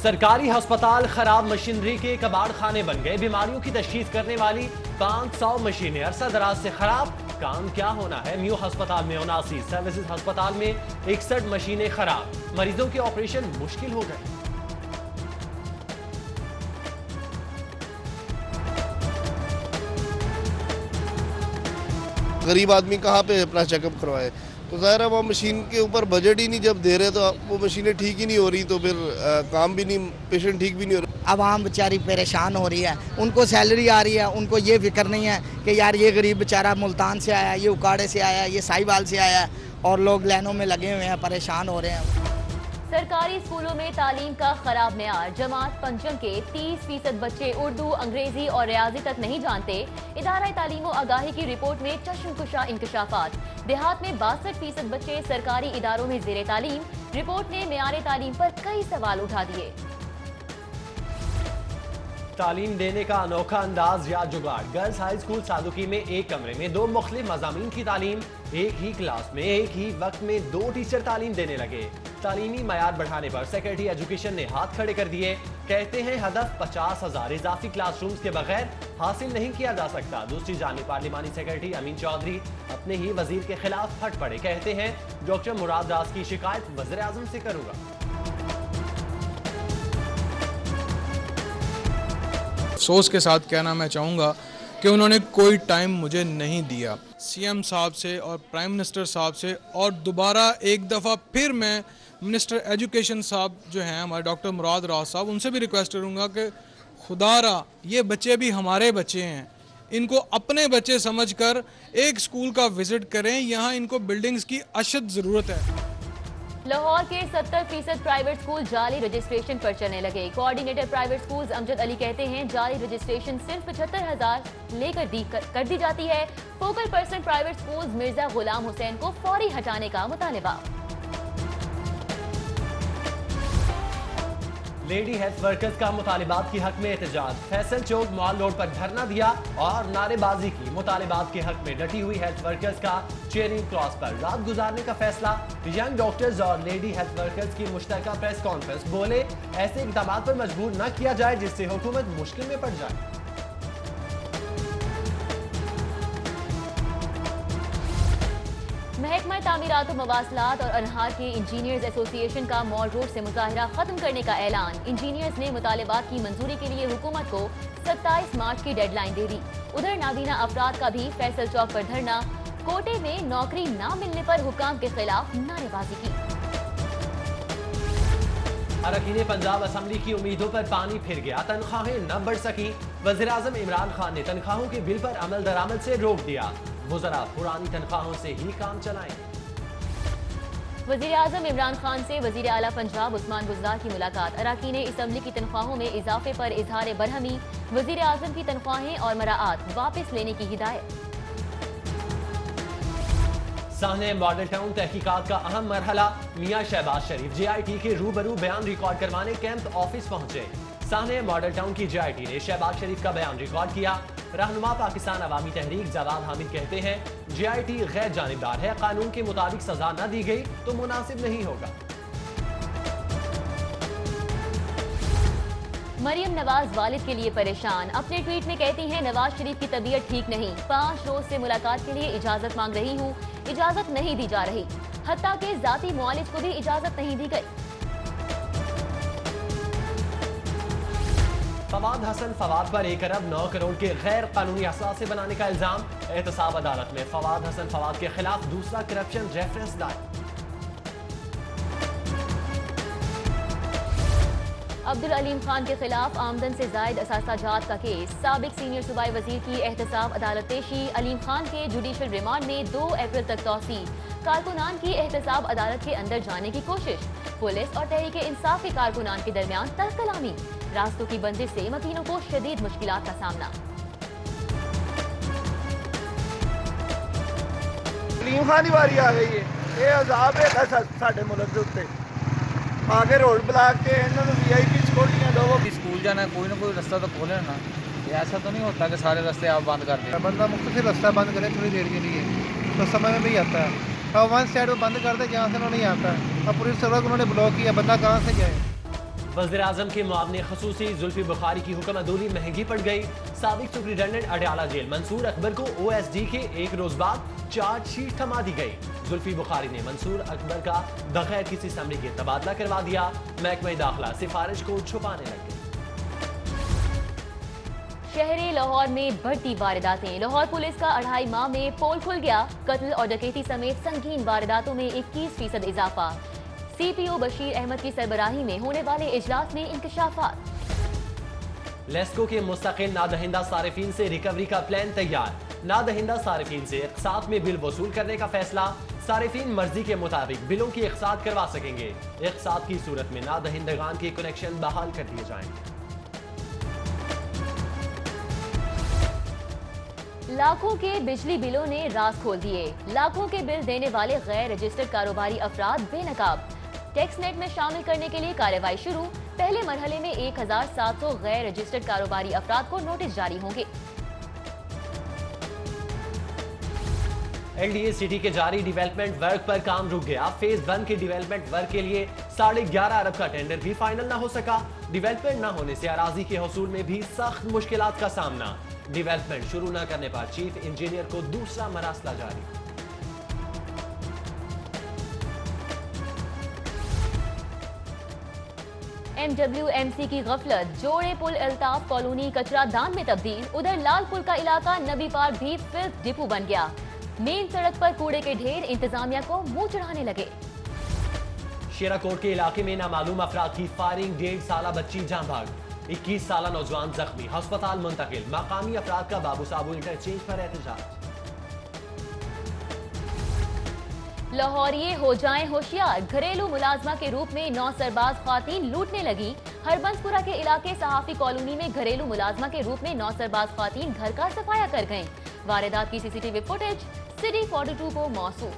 सरकारी अस्पताल खराब मशीनरी के कबाड़ खाने बन गए। बीमारियों की तशखीस करने वाली 500 मशीनें अरसा दराज से खराब। काम क्या होना है? म्यू अस्पताल में 79, सर्विसेज अस्पताल में 61 मशीनें खराब। मरीजों के ऑपरेशन मुश्किल हो गए। गरीब आदमी कहाँ पे अपना चेकअप करवाए? तो ज़ाहिर है वो मशीन के ऊपर बजट ही नहीं जब दे रहे, तो वो मशीनें ठीक ही नहीं हो रही, तो फिर काम भी नहीं, पेशेंट ठीक भी नहीं हो रहा। आवाम बेचारी परेशान हो रही है, उनको सैलरी आ रही है, उनको ये फिक्र नहीं है कि यार ये गरीब बेचारा मुल्तान से आया है, ये उकाड़े से आया है, ये साहिवाल से आया है, और लोग लाइनों में लगे हुए हैं, परेशान हो रहे हैं। सरकारी स्कूलों में तालीम का खराब मेयार। जमात पंचम के 30% बच्चे उर्दू, अंग्रेजी और रियाजी तक नहीं जानते। इदारा तालीम और आगाही की रिपोर्ट में चश्मकुशा इंकशाफात। देहात में 62% बच्चे सरकारी इदारों में ज़ेरे तालीम। रिपोर्ट ने मेयार तालीम पर कई सवाल उठा दिए। तालीम देने का अनोखा अंदाज या जुगाड़। गर्ल्स हाई स्कूल सादुकी में एक कमरे में 2 मुख्तलिफ मज़ामीन की तालीम। एक ही क्लास में एक ही वक्त में 2 टीचर तालीम देने लगे। तालीमी मयार बढ़ाने पर सेक्रेटरी एजुकेशन ने हाथ खड़े कर दिए। कहते हैं हदफ 50,000 इजाफी क्लासरूम्स के बगैर हासिल नहीं किया जा सकता। दूसरी जानिब पार्लिमानी सेक्रेटरी अमीन चौधरी अपने ही वजीर के खिलाफ फट पड़े। कहते हैं डॉक्टर मुराद राज की शिकायत वज़ीर आज़म से करूंगा। अफसोस के साथ कहना मैं चाहूँगा कि उन्होंने कोई टाइम मुझे नहीं दिया। सीएम साहब से और प्राइम मिनिस्टर साहब से और दोबारा एक दफ़ा फिर मैं मिनिस्टर एजुकेशन साहब जो हैं हमारे डॉक्टर मुराद राज साहब, उनसे भी रिक्वेस्ट करूँगा कि खुदारा ये बच्चे भी हमारे बच्चे हैं, इनको अपने बच्चे समझकर एक स्कूल का विज़िट करें। यहाँ इनको बिल्डिंग्स की अशद ज़रूरत है। लाहौर के 70% प्राइवेट स्कूल जाली रजिस्ट्रेशन पर चलने लगे। Coordinator private schools Amjad Ali कहते हैं जाली रजिस्ट्रेशन सिर्फ 75,000 लेकर कर दी जाती है। Focal person private schools Mirza Ghulam Hussain को फौरी हटाने का मुतालबा। लेडी हेल्थ वर्कर्स का मुतालिबात के हक में एहतजाज। फैसल चौक मॉल रोड पर धरना दिया और नारेबाजी की। मुतालिबात के हक में डटी हुई हेल्थ वर्कर्स का चेयरिंग क्रॉस पर रात गुजारने का फैसला। यंग डॉक्टर्स और लेडी हेल्थ वर्कर्स की मुश्तरका प्रेस कॉन्फ्रेंस। बोले ऐसे इक़दाम पर मजबूर न किया जाए जिससे हुकूमत मुश्किल में पड़ जाए। महकमा तामीरात और मवासलात और अनहार के इंजीनियर्स एसोसिएशन का मॉल रोड से मुजाहिरा खत्म करने का ऐलान। इंजीनियर्स ने मुतालिबात की मंजूरी के लिए हुकूमत को 27 मार्च की डेडलाइन दे दी। उधर नाबीना अफराद का भी फैसल चौक पर धरना। कोटे में नौकरी न मिलने पर हुकाम के खिलाफ नारेबाजी की। अरकान पंजाब असम्बली की उम्मीदों पर पानी फिर गया। तनख्वाहें न बढ़ सकी। वज़ीर आज़म इमरान खान ने तनख्वाहों के बिल पर अमल दरामद से रोक दिया। वज़रा पुरानी तनख्वाहों से ही काम चलाएंगे। वज़ीर आज़म इमरान खान से वज़ीर आला पंजाब उस्मान बुज़दार की मुलाकात। अरकान असम्बली की तनख्वाहों में इजाफे पर इजहार बरहमी। वज़ीर आज़म की तनख्वाहें और मराआत वापस लेने की हिदायत। साहने मॉडल टाउन तहकीकात का अहम मरहला। मियां शहबाज शरीफ JIT के रूबरू बयान रिकॉर्ड करवाने कैंप ऑफिस पहुंचे। साहने मॉडल टाउन की JIT ने शहबाज शरीफ का बयान रिकॉर्ड किया। रहनुमा पाकिस्तान अवामी तहरीक जवाद हामिद कहते हैं JIT गैर जानिबदार है, कानून के मुताबिक सजा न दी गई तो मुनासिब नहीं होगा। मरियम नवाज वालिद के लिए परेशान। अपने ट्वीट में कहती हैं नवाज शरीफ की तबीयत ठीक नहीं, 5 रोज से मुलाकात के लिए इजाजत मांग रही हूँ, इजाजत नहीं दी जा रही। हत्ता के जाती मुआलिज को भी इजाजत नहीं दी गई। फवाद हसन फवाद पर 1 अरब 9 करोड़ के गैर कानूनी असासे बनाने का इल्जाम। एहतसाब अदालत में फवाद हसन फवाद के खिलाफ दूसरा करप्शन रेफरेंस दायर। अब्दुल अलीम खान के खिलाफ आमदन से जायद असासाजात का केस। साबिक सीनियर सूबाई वजीर की एहतसाब अदालत पेशी। अलीम खान के जुडिशल रिमांड में 2 अप्रैल तक तौसी। कारकुनान की एहतसाब अदालत के अंदर जाने की कोशिश। पुलिस और तहरीक इंसाफ के कारकुनान के दरमियान तरकलामी। रास्तों की बंदिश से मकीनों को शदीद मुश्किलात का सामना। अलीम खान की वारी आ गई है। ये अजाब है साडे मुल्क के उत्ते। आगे रोड ब्लॉक के इन्होंने VIP सिक्योरिटियां दो। स्कूल जाना कोई ना कोई रास्ता तो खोले ना। ऐसा तो नहीं होता कि सारे रास्ते आप बंद कर दें। बंदा मुख्तलिफ रास्ता बंद करे थोड़ी देर के लिए तो समझ में नहीं आता है। वन साइड वो बंद कर दे जहाँ से उन्होंने नहीं आता है। अब पूरी सड़क उन्होंने ब्लॉक किया, बंदा कहाँ से जाए। वज़ीर-ए-आज़म के मुआवने खसूसी जुल्फी बुखारी की हुक्म अदूली महंगी पड़ गई। साबिक सुप्रिंटेंडेंट अडयाला जेल मंसूर अकबर को OSD के एक रोज बाद चार्जशीट थमा दी गई। जुल्फी बुखारी ने मंसूर अकबर का बगैर किसी समरी के तबादला करवा दिया। महकमा दाखिला सिफारिश को छुपाने लग गई। शहर लाहौर में बढ़ती वारदातें। लाहौर पुलिस का 2.5 माह में पोल खुल गया। कत्ल और डकैती समेत संगीन वारदातों में 21% इजाफा। CPO बशीर अहमद की सरबराही में होने वाले इजलास में इंकशाफात। लेस्को के मुस्तकिल नादहिंदा सारिफीन से रिकवरी का प्लान तैयार। नादहिंदा सारिफीन से इक़सात में बिल वसूल करने का फैसला। सारिफीन मर्जी के मुताबिक बिलों की इक़सात करवा सकेंगे। इक़सात की सूरत में नादहिंदगान के कनेक्शन बहाल कर दिए जाएंगे। लाखों के बिजली बिलों ने राज खोल दिए। लाखों के बिल देने वाले गैर रजिस्टर्ड कारोबारी अफराद बेनकाब। टैक्स नेट में शामिल करने के लिए कार्रवाई शुरू। पहले मरहले में 1700 गैर रजिस्टर्ड कारोबारी अफराद को नोटिस जारी होंगे। LDA सिटी के जारी डेवलपमेंट वर्क पर काम रुक गया। फेज 1 के डेवलपमेंट वर्क के लिए 11.5 अरब का टेंडर भी फाइनल न हो सका। डेवलपमेंट न होने से अराजी के हसूल में भी सख्त मुश्किलात का सामना। डेवलपमेंट शुरू न करने पर चीफ इंजीनियर को दूसरा मरासला जारी। MWMC की गफलत। जोड़े पुल अल्ताफ कॉलोनी कचरा दान में तब्दील। उधर लाल पुल का इलाका नबी पार्क भी फिल्थ डिपो बन गया। मेन सड़क पर कूड़े के ढेर इंतजामिया को मुंह चढ़ाने लगे। शेराकोट के इलाके में नामालूम अफराद की फायरिंग। 1.5 साला बच्ची जान भाग। 21 साला नौजवान जख्मी, अस्पताल मुंतकिल। मकामी अफराद का बाबू साबू इंटरचेंज पर एहतजाज। लाहौरिये हो जाएं होशियार। घरेलू मुलाजमा के रूप में 9 सरबाज ख्वातीन लूटने लगी। हरबंसपुरा के इलाके सहाफी कॉलोनी में घरेलू मुलाजमा के रूप में 9 सरबाज ख्वातीन घर का सफाया कर गयी। वारदात की CCTV फुटेज सिटी 42 को मौसूल।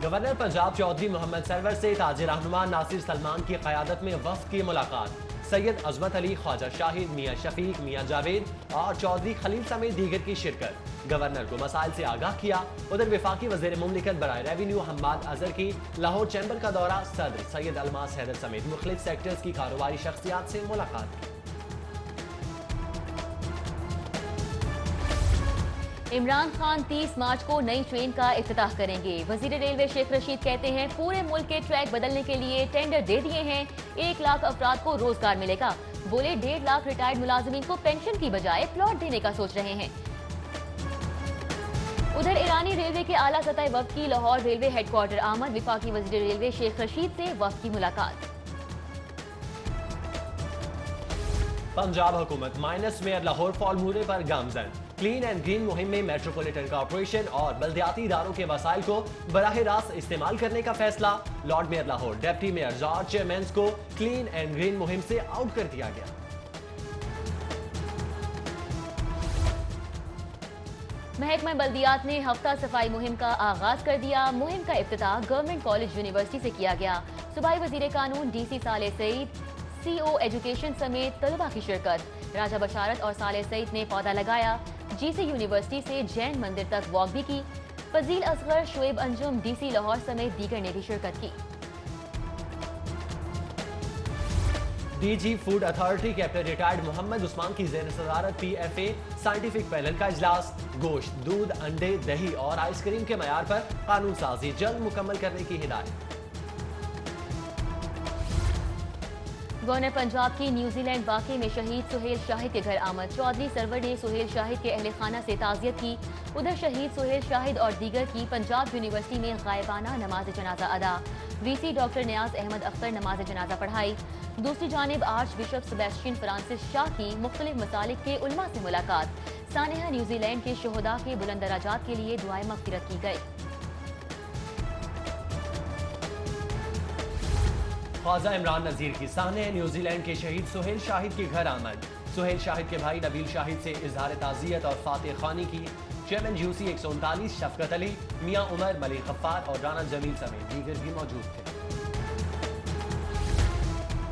गवर्नर पंजाब चौधरी मोहम्मद सरवर से ताजिर रहनुमा नासिर सलमान की क़यादत में वफ़द की मुलाकात। सैयद अजमत अली, ख्वाजा शाहिद, मियाँ शफीक, मियाँ जावेद और चौधरी खलील समेत दीगर की शिरकत। गवर्नर को मसाइल से आगाह किया। उधर वफाकी वज़ीर मुमलिकत बराए रेवेन्यू हम्माद अजहर की लाहौर चैम्बर का दौरा। सदर सैयद अलमास हैदर समेत मुख्तलिफ सेक्टर्स की कारोबारी शख्सियात से मुलाकात की। इमरान खान 30 मार्च को नई ट्रेन का इफ्तिताह करेंगे। वजीर रेलवे शेख रशीद कहते हैं पूरे मुल्क के ट्रैक बदलने के लिए टेंडर दे दिए हैं। 1 लाख अफराद को रोजगार मिलेगा। बोले 1.5 लाख रिटायर्ड मुलाजिमीन को पेंशन की बजाय प्लॉट देने का सोच रहे हैं। उधर ईरानी रेलवे के आला सतह वफ्द की लाहौर रेलवे हेडक्वार्टर आमद। विफाकी वजीर रेलवे शेख रशीद से वफ्द की मुलाकात। पंजाब हुकूमत माइनस मेयर लाहौर फॉर्मूले पर गामजन। क्लीन एंड ग्रीन मुहिम में मेट्रोपॉलिटन कॉर्पोरेशन और बल्दियाती इदारों के वसाइल को बराह रास्त इस्तेमाल करने का फैसला। Lord mayor Lahore, deputy mayor और चेयरमैन को क्लीन एंड ग्रीन मुहिम से आउट कर दिया गया। महकमा बल्दियात ने हफ्ता सफाई मुहिम का आगाज कर दिया। मुहिम का इफ्तिताह गवर्नमेंट कॉलेज यूनिवर्सिटी से किया गया। सूबाई वजीर कानून DC साले सईद, CO एजुकेशन समेत तलबा की शिरकत। राजा बशारत और साले सईद ने पौधा लगाया। GC यूनिवर्सिटी से जैन मंदिर तक वॉक भी की। फजील असगर, शुएब अंजुम, DC लाहौर समेत दीगर ने भी शिरकत की। DG food authority captain retired Mohammad Usman की ज़ेर सदारत PFA साइंटिफिक पैनल का इजलास। गोश्त, दूध, अंडे, दही और आइसक्रीम के मयार पर कानून साजी जल्द मुकम्मल करने की हिदायत। गवर्नर पंजाब की न्यूजीलैंड वाक़े में शहीद सुहेल शाहिद के घर आमद। चौधरी सरवर ने सुहेल शाहिद के अहले खाना से ताज़ियत की। उधर शहीद सुहेल शाहिद और दीगर की पंजाब यूनिवर्सिटी में गायबाना नमाज जनाजा अदा। VC डॉक्टर नियाज अहमद अख्तर नमाज जनाजा पढ़ाई। दूसरी जानिब arch bishop Sebastian Francis Shah की मुख्तलिफ मसालिक के उलमा से मुलाकात। सानेहा न्यूजीलैंड के शुहदा के बुलंद दराजात के लिए दुआए मग़फ़िरत की गई। ख्वाजा इमरान नज़ीर की साहने न्यूजीलैंड के शहीद सुहेल शाहिद के घर आमद। सुहेल शाहिद के भाई नबील शाहिद से इजहार ताज़ियत और फातिह खानी की। चेयरमैन GUC 139 शफकत अली, मियाँ उमर, मलिक गफ्फार और राना जमील समेत दीगर भी मौजूद थे।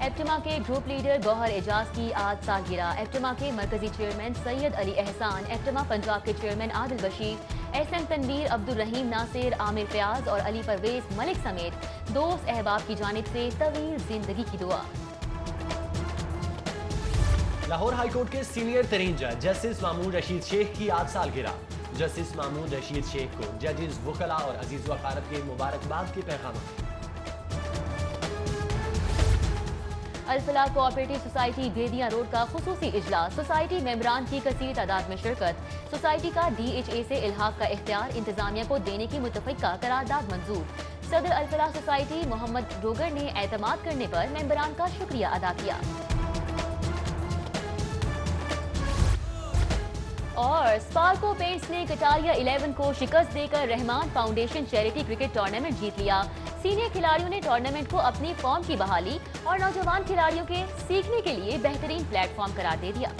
एप्टिमा के ग्रुप लीडर गौहर एजाज की आज सालगिरह। एप्टिमा के मरकजी चेयरमैन सैयद अली एहसान, एप्टिमा पंजाब के चेयरमैन आदिल बशीर, SM तनवीर, अब्दुल रहीम नासिर, आमिर फयाज और अली परवेज मलिक समेत दोस्त अहबाब की जानिब से तवील जिंदगी की दुआ। लाहौर हाई कोर्ट के सीनियर तरीन जज जस्टिस मामूद रशीद शेख की आज सालगिरह। जस्टिस मामूद रशीद शेख को जजेस, वकला और अजीज वकारत के मुबारकबाद के पैगाम। अल-फलाह कोऑपरेटिव सोसाइटी बेदिया रोड का खुसूसी इजलास, सोसाइटी मेंबरान की कसीर तादाद में शिरकत। सोसाइटी का DHA से इल्हाक का इख्तियार इंतजामिया को देने की मुतफ़िका करारदाद मंजूर। सदर अल-फलाह सोसाइटी मोहम्मद डोगर ने एतमाद करने पर मेंबरान का शुक्रिया अदा किया। और स्पार्को पेंट्स ने कटारिया 11 को शिकस्त देकर Rehman foundation charity cricket tournament जीत लिया। सीनियर खिलाड़ियों ने टूर्नामेंट को अपनी फॉर्म की बहाली और नौजवान खिलाड़ियों के सीखने के लिए बेहतरीन प्लेटफॉर्म करार दे दिया।